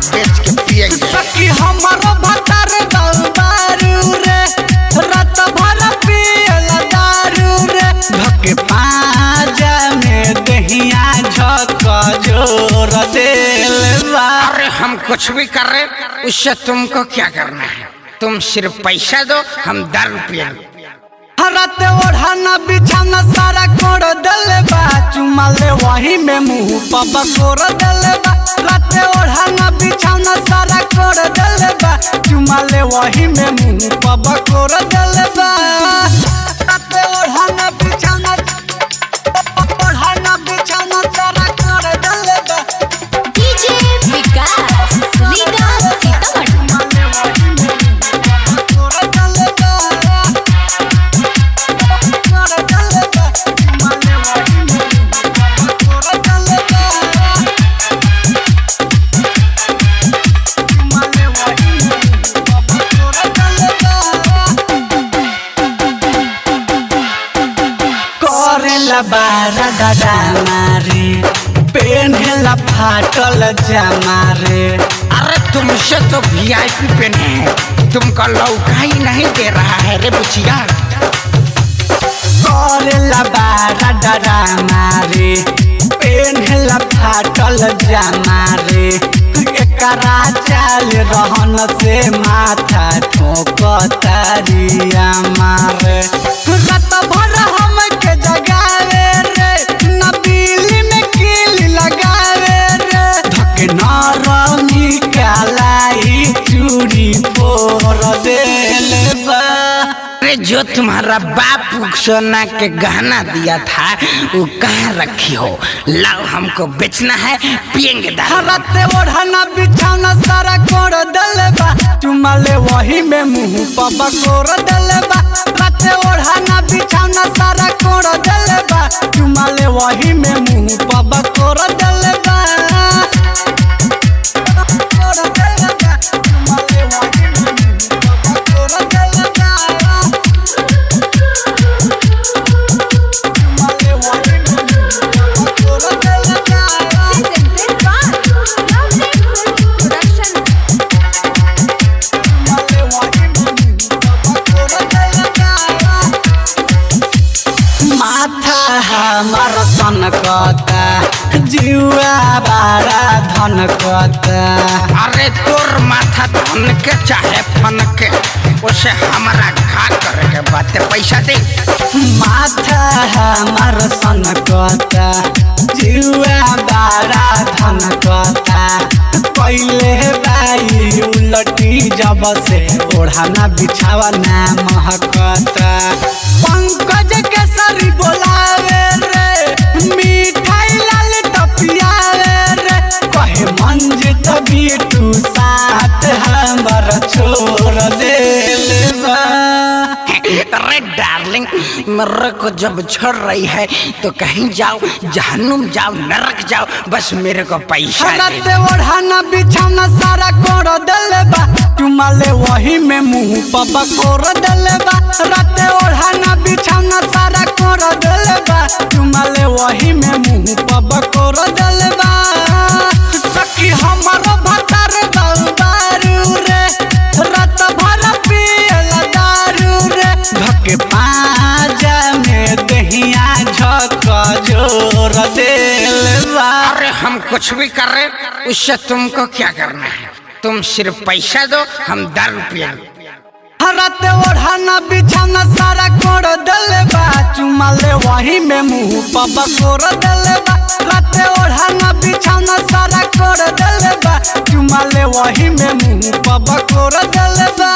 बेच के पिएंगे। सखी हमारो भतार दारू रे, रात भर पियला दारू रे, धके पाजा में दहिया झक जोर देल बा। अरे हम कुछ भी कर रहे, उससे तुमको क्या करना है? तुम सिर्फ पैसा दो, हम दारू पिएंगे। रात ओढ़ाना बिछाना सारा कोड़ दले बा, चुमा ले वही में मुंह पा कोड़ दले बा। रात ओढ़ाना बिछाना सारा कोड़ दले बा, चुमा ले वही में मुंह पा कोड़ दले बा। रात ओढ़ाना बिछाना सारा कोड़ दले बा। डीजे विकास लीगा सीतामढ़ी। बारा दादा मारे पेन्हला फाटल जमारे। अरे तुमसे तो VIP पहने हैं, तुमको लौका ही नहीं दे रहा है रे बुचिया। करेला बारा दादा मारे पेन्हला फाटल जमारे। एकरा चाल रहन से माथा ठोकतारिया मारे। रात भर हम के जगावे रे, न बिजली में कीली लगावे रे, धके नरमी कालाई चूड़ी फोड़ देले बा। अरे जो तुम्हारा बाप सोना के गहना दिया था वो कहाँ रखी हो? लाओ, हमको बेचना है, पिएंगे दारू। रात ओढ़ाना बिछाना सारा कोड़ दले बा, चुमा ले वही में मुंह पा कोड़ दले बा। रात ओढ़ाना बिछाना सारा कोड़ दले बा, चुमा ले वही में मुंह पा कोड़ दले बा। हमार सन कता जुआ बारा धन कता। अरे तोर माथा धन के चाहे फन के, उसे हमारा घा करे के बातें पैसा दे। माथा हमार सन कता जुआ बारा धन कता। पहले बाई उलटी जब से ओढ़ाना बिछावा ना महकता। पंकज के सरी बोलावे रे, मिठाई लाल टपियावे रे, कहे मंजित बिटू साथ हमर छोड़ देले बा। अरे डार्लिंग, मेरे को जब छोड़ रही है तो कहीं जाओ, जहन्नुम जाओ, नरक जाओ, बस मेरे को पैसा रात ओढ़ाना बिछाना सारा कोड़ दले बा, चुमा ले वही में मुंह पा कोड़ दले बा। रात ओढ़ाना बिछाना सारा कोड़ दले बा, चुमा ले वही में मुंह पा कोड़ दले बा। सखी हमारो भतार दारू रे, रात भर पियला दारू रे, धके पाजा में दहिया झक जोर देल बा। अरे हम कुछ भी कर रहे, उससे तुमको क्या करना है? तुम सिर्फ पैसा दो, हम दारू पिएंगे। रात ओढ़ाना बिछाना सारा कोड़ दले बा, चुमा ले वही में मुंह पा कोड़ दले बा। रात ओढ़ाना बिछाना सारा कोड़ दले बा, चुमा ले वही में मुंह पा कोड़ दले बा।